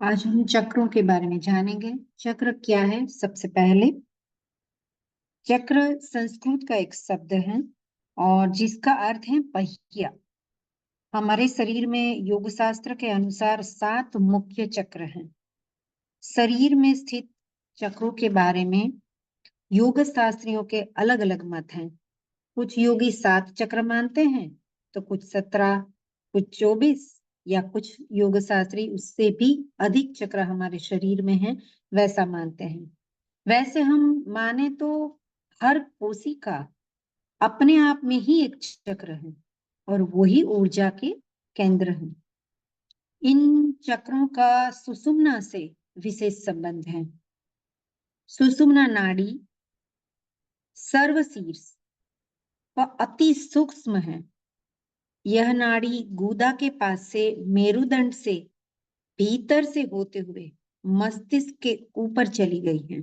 आज हम चक्रों के बारे में जानेंगे। चक्र क्या है? सबसे पहले चक्र संस्कृत का एक शब्द है और जिसका अर्थ है पहिया। हमारे शरीर में योग शास्त्र के अनुसार 7 मुख्य चक्र हैं। शरीर में स्थित चक्रों के बारे में योग शास्त्रियों के अलग अलग मत हैं। कुछ योगी 7 चक्र मानते हैं तो कुछ 17, कुछ 24 या कुछ योग शास्त्री उससे भी अधिक चक्र हमारे शरीर में है वैसा मानते हैं। वैसे हम माने तो हर कोशिका अपने आप में ही एक चक्र है और वही ऊर्जा के केंद्र है। इन चक्रों का सुषुम्ना से विशेष संबंध है। सुषुम्ना नाड़ी सर्वशीर्ष व अति सूक्ष्म है। यह नाड़ी गुदा के पास से मेरुदंड से भीतर से होते हुए मस्तिष्क के ऊपर चली गई है।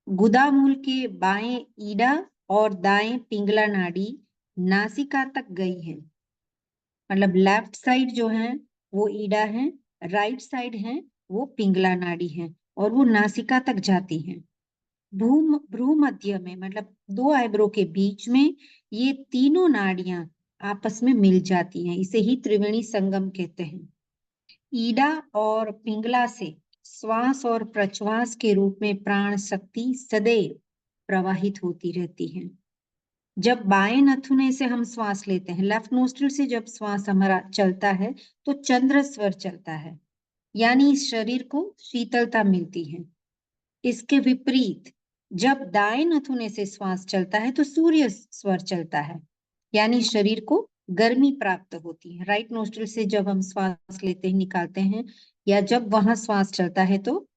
गुदा मूल के बाएं ईडा और दाएं पिंगला नाड़ी नासिका तक गई है। मतलब लेफ्ट साइड जो है वो ईडा है, राइट साइड है वो पिंगला नाड़ी है और वो नासिका तक जाती है। भ्रूमध्य में मतलब 2 आईब्रो के बीच में ये तीनों नाड़ियां आपस में मिल जाती हैं। इसे ही त्रिवेणी संगम कहते हैं। ईडा और पिंगला से श्वास और प्रश्वास के रूप में प्राण शक्ति सदैव प्रवाहित होती रहती है। जब बाएं नथुने से हम श्वास लेते हैं, लेफ्ट नोस्ट्रिल से जब श्वास हमारा चलता है तो चंद्र स्वर चलता है, यानी इस शरीर को शीतलता मिलती है। इसके विपरीत जब दाएं नथुने से श्वास चलता है तो सूर्य स्वर चलता है, यानी शरीर को गर्मी प्राप्त होती है। राइट नोस्ट्रिल से जब हम श्वास लेते हैं निकालते हैं या जब वहां श्वास चलता है तो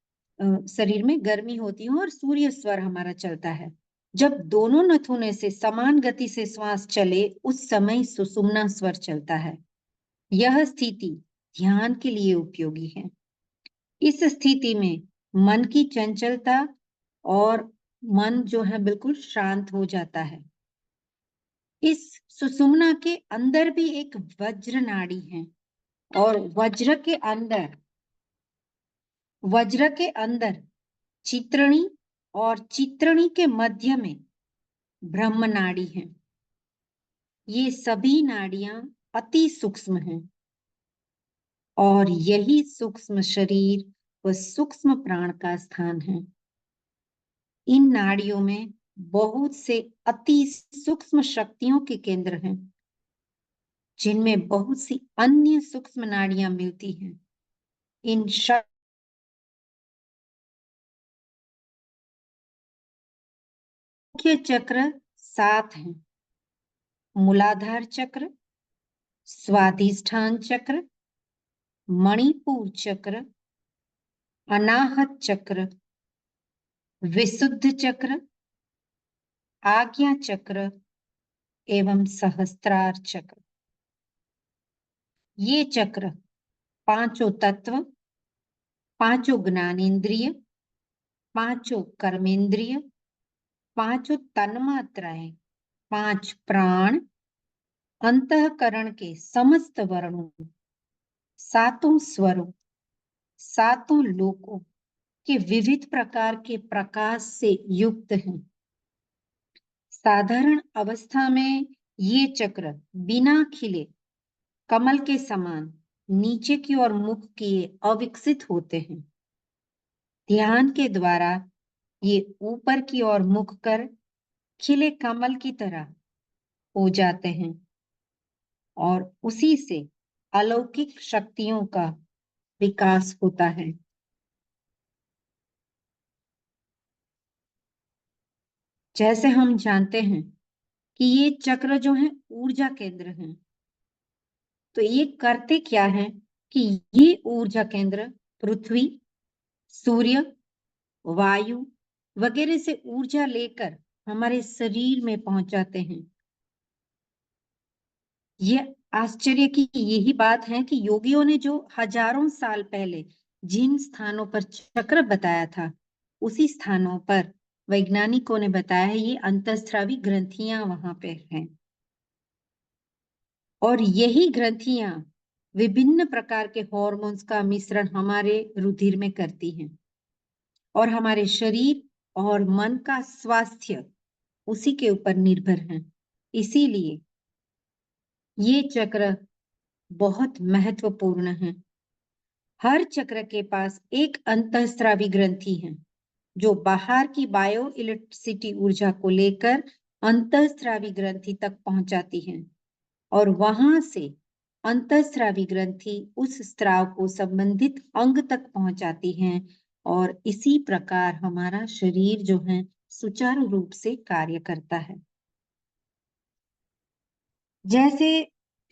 शरीर में गर्मी होती है और सूर्य स्वर हमारा चलता है। जब दोनों नथुने से समान गति से श्वास चले उस समय सुषुम्ना स्वर चलता है। यह स्थिति ध्यान के लिए उपयोगी है। इस स्थिति में मन की चंचलता और मन जो है बिल्कुल शांत हो जाता है। इस सुषुम्ना के अंदर भी एक वज्र नाड़ी है और वज्र के अंदर चित्रणी और चित्रणी के मध्य में ब्रह्म नाड़ी है। ये सभी नाड़ियां अति सूक्ष्म हैं और यही सूक्ष्म शरीर व सूक्ष्म प्राण का स्थान है। इन नाड़ियों में बहुत से अति सूक्ष्म शक्तियों के केंद्र हैं जिनमें बहुत सी अन्य सूक्ष्म नाड़ियां मिलती हैं। इन मुख्य चक्र 7 हैं। मूलाधार चक्र, स्वादिष्ठान चक्र, मणिपुर चक्र, अनाहत चक्र, विशुद्ध चक्र, आज्ञा चक्र एवं सहस्त्रार चक्र। ये चक्र पांचों तत्व, पांचों ज्ञानेन्द्रिय, पांचों कर्मेंद्रिय, पांचों तन्मात्राएं, 5 प्राण, अंतःकरण के समस्त वर्णों, 7 स्वरों, 7 लोकों के विविध प्रकार के प्रकाश से युक्त हैं। साधारण अवस्था में ये चक्र बिना खिले कमल के समान नीचे की ओर मुख किए अविकसित होते हैं। ध्यान के द्वारा ये ऊपर की ओर मुख कर खिले कमल की तरह हो जाते हैं और उसी से अलौकिक शक्तियों का विकास होता है। जैसे हम जानते हैं कि ये चक्र जो है ऊर्जा केंद्र हैं, तो ये करते क्या है कि ये ऊर्जा केंद्र पृथ्वी, सूर्य, वायु वगैरह से ऊर्जा लेकर हमारे शरीर में पहुंचाते हैं। ये आश्चर्य की यही बात है कि योगियों ने जो हजारों साल पहले जिन स्थानों पर चक्र बताया था उसी स्थानों पर वैज्ञानिकों ने बताया है ये अंतःस्रावी ग्रंथियां वहां पे हैं और यही ग्रंथियां विभिन्न प्रकार के हॉर्मोन्स का मिश्रण हमारे रुधिर में करती हैं और हमारे शरीर और मन का स्वास्थ्य उसी के ऊपर निर्भर है। इसीलिए ये चक्र बहुत महत्वपूर्ण है। हर चक्र के पास एक अंतःस्रावी ग्रंथि है जो बाहर की बायो इलेक्ट्रिसिटी ऊर्जा को लेकर अंतःस्रावी ग्रंथि तक पहुंचाती है और वहां से अंतःस्रावी ग्रंथि उस स्राव को संबंधित अंग तक पहुंचाती है और इसी प्रकार हमारा शरीर जो है सुचारू रूप से कार्य करता है। जैसे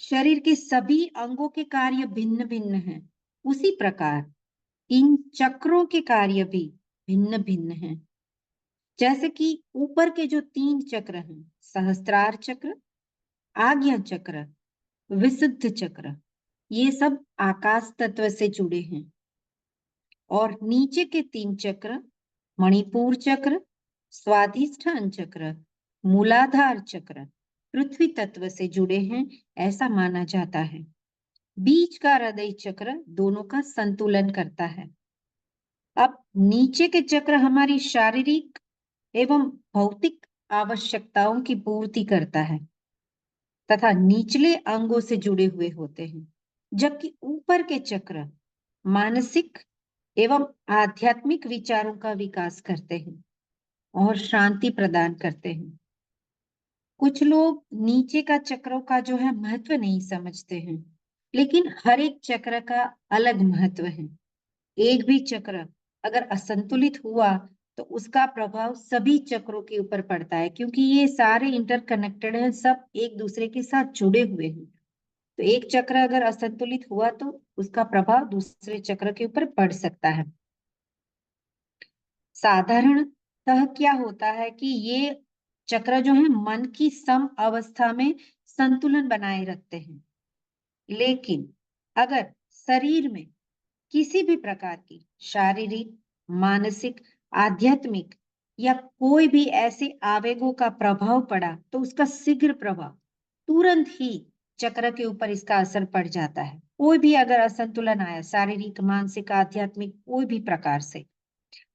शरीर के सभी अंगों के कार्य भिन्न भिन्न हैं, उसी प्रकार इन चक्रों के कार्य भी भिन्न भिन्न हैं। जैसे कि ऊपर के जो 3 चक्र हैं, सहस्त्रार चक्र, आज्ञा चक्र, विशुद्ध चक्र, ये सब आकाश तत्व से जुड़े हैं और नीचे के 3 चक्र, मणिपुर चक्र, स्वाधिष्ठान चक्र, मूलाधार चक्र, पृथ्वी तत्व से जुड़े हैं, ऐसा माना जाता है। बीच का हृदय चक्र दोनों का संतुलन करता है। अब नीचे के चक्र हमारी शारीरिक एवं भौतिक आवश्यकताओं की पूर्ति करता है तथा निचले अंगों से जुड़े हुए होते हैं, जबकि ऊपर के चक्र मानसिक एवं आध्यात्मिक विचारों का विकास करते हैं और शांति प्रदान करते हैं। कुछ लोग नीचे का चक्रों का जो है महत्व नहीं समझते हैं, लेकिन हर एक चक्र का अलग महत्व है। एक भी चक्र अगर असंतुलित हुआ तो उसका प्रभाव सभी चक्रों के ऊपर पड़ता है, क्योंकि ये सारे इंटरकनेक्टेड हैं, सब एक दूसरे के साथ जुड़े हुए हैं। तो एक चक्र अगर असंतुलित हुआ तो उसका प्रभाव दूसरे चक्र के ऊपर पड़ सकता है। साधारणतः क्या होता है कि ये चक्र जो है मन की सम अवस्था में संतुलन बनाए रखते हैं, लेकिन अगर शरीर में किसी भी प्रकार की शारीरिक, मानसिक, आध्यात्मिक या कोई भी ऐसे आवेगों का प्रभाव पड़ा तो उसका शीघ्र प्रभाव तुरंत ही चक्र के ऊपर इसका असर पड़ जाता है। कोई भी अगर असंतुलन आया शारीरिक, मानसिक, आध्यात्मिक कोई भी प्रकार से,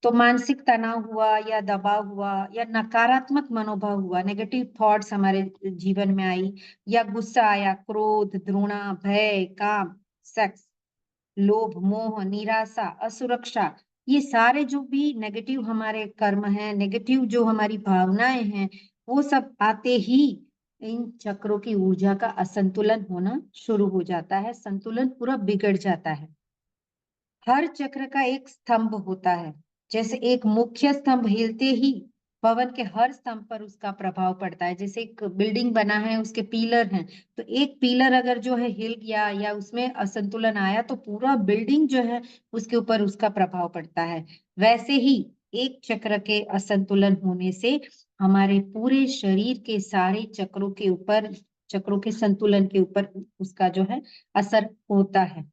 तो मानसिक तनाव हुआ या दबाव हुआ या नकारात्मक मनोभाव हुआ, नेगेटिव थॉट्स हमारे जीवन में आई या गुस्सा आया, क्रोध, घृणा, भय, काम, सेक्स, लोभ, मोह, निराशा, असुरक्षा, ये सारे जो भी नेगेटिव हमारे कर्म हैं, नेगेटिव जो हमारी भावनाएं हैं, वो सब आते ही इन चक्रों की ऊर्जा का असंतुलन होना शुरू हो जाता है, संतुलन पूरा बिगड़ जाता है। हर चक्र का एक स्तंभ होता है, जैसे एक मुख्य स्तंभ हिलते ही भवन के हर स्तंभ पर उसका प्रभाव पड़ता है। जैसे एक बिल्डिंग बना है, उसके पिलर हैं, तो एक पिलर अगर जो है हिल गया या उसमें असंतुलन आया तो पूरा बिल्डिंग जो है उसके ऊपर उसका प्रभाव पड़ता है। वैसे ही एक चक्र के असंतुलन होने से हमारे पूरे शरीर के सारे चक्रों के ऊपर, चक्रों के संतुलन के ऊपर उसका जो है असर होता है।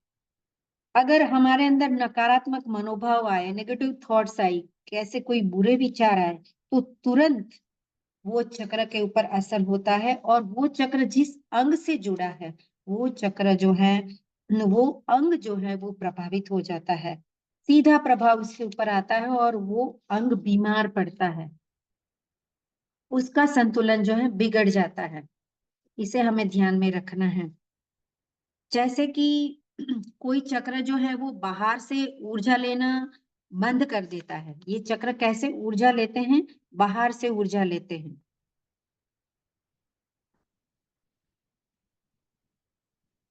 अगर हमारे अंदर नकारात्मक मनोभाव आए, नेगेटिव थॉट्स आई, कैसे कोई बुरे विचार आए, तो तुरंत वो चक्र के ऊपर असर होता है और वो चक्र जिस अंग से जुड़ा है, वो चक्र जो है, वो अंग जो है वो प्रभावित हो जाता है। सीधा प्रभाव उसके ऊपर आता है और वो अंग बीमार पड़ता है, उसका संतुलन जो है बिगड़ जाता है। इसे हमें ध्यान में रखना है। जैसे कि कोई चक्र जो है वो बाहर से ऊर्जा लेना बंद कर देता है। ये चक्र कैसे ऊर्जा लेते हैं? बाहर से ऊर्जा लेते हैं।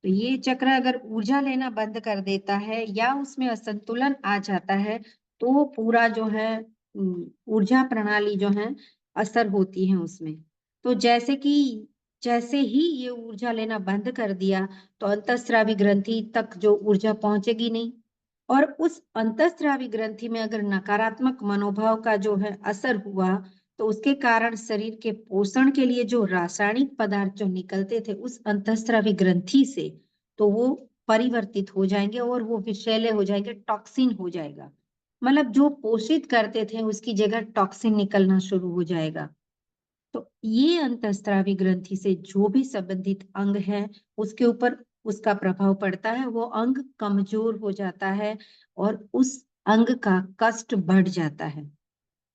तो ये चक्र अगर ऊर्जा लेना बंद कर देता है या उसमें असंतुलन आ जाता है, तो पूरा जो है ऊर्जा प्रणाली जो है असर होती है उसमें। तो जैसे ही ये ऊर्जा लेना बंद कर दिया, तो अंतःस्रावी ग्रंथि तक जो ऊर्जा पहुंचेगी नहीं और उस अंतःस्रावी ग्रंथि में अगर नकारात्मक मनोभाव का जो है असर हुआ, तो उसके कारण शरीर के पोषण के लिए जो रासायनिक पदार्थ जो निकलते थे उस अंतःस्रावी ग्रंथि से, तो वो परिवर्तित हो जाएंगे और वो विषैले हो जाएंगे, टॉक्सिन हो जाएगा। मतलब जो पोषित करते थे उसकी जगह टॉक्सिन निकलना शुरू हो जाएगा। तो ये अंतःस्रावी ग्रंथि से जो भी संबंधित अंग है उसके ऊपर उसका प्रभाव पड़ता है, वो अंग कमजोर हो जाता है और उस अंग का कष्ट बढ़ जाता है।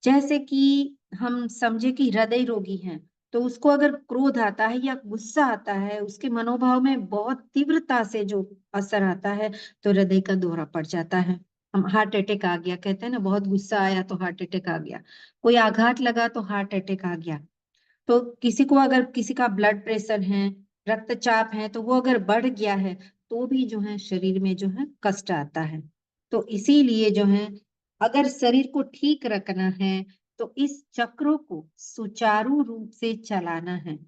जैसे कि हम समझे कि हृदय रोगी हैं, तो उसको अगर क्रोध आता है या गुस्सा आता है, उसके मनोभाव में बहुत तीव्रता से जो असर आता है, तो हृदय का दौरा पड़ जाता है। हम हार्ट अटैक आ गया, कहते हैं ना, बहुत गुस्सा आया तो हार्ट अटैक आ गया। कोई आघात लगा तो हार्ट अटैक आ गया। तो किसी को अगर किसी का ब्लड प्रेशर है, रक्तचाप है, तो वो अगर बढ़ गया है, तो भी जो है शरीर में जो है कष्ट आता है। तो इसीलिए जो है, अगर शरीर को ठीक रखना है, तो इस चक्रों को सुचारू रूप से चलाना है।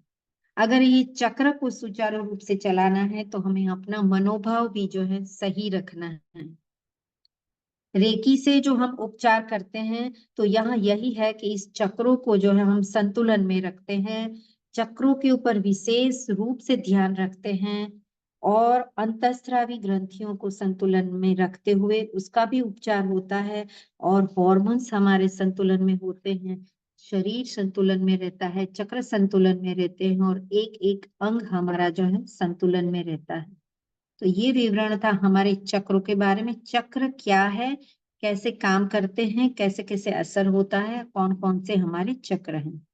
अगर ये चक्र को सुचारू रूप से चलाना है, तो हमें अपना मनोभाव भी जो है सही रखना है। रेकी से जो हम उपचार करते हैं, तो यहाँ यही है कि इस चक्रों को जो है हम संतुलन में रखते हैं, चक्रों के ऊपर विशेष रूप से ध्यान रखते हैं और अंतःस्रावी ग्रंथियों को संतुलन में रखते हुए उसका भी उपचार होता है और हॉर्मोन्स हमारे संतुलन में होते हैं, शरीर संतुलन में रहता है, चक्र संतुलन में रहते हैं और एक-एक अंग हमारा जो है संतुलन में रहता है। तो ये विवरण था हमारे चक्रों के बारे में। चक्र क्या है, कैसे काम करते हैं, कैसे-कैसे असर होता है, कौन-कौन से हमारे चक्र हैं।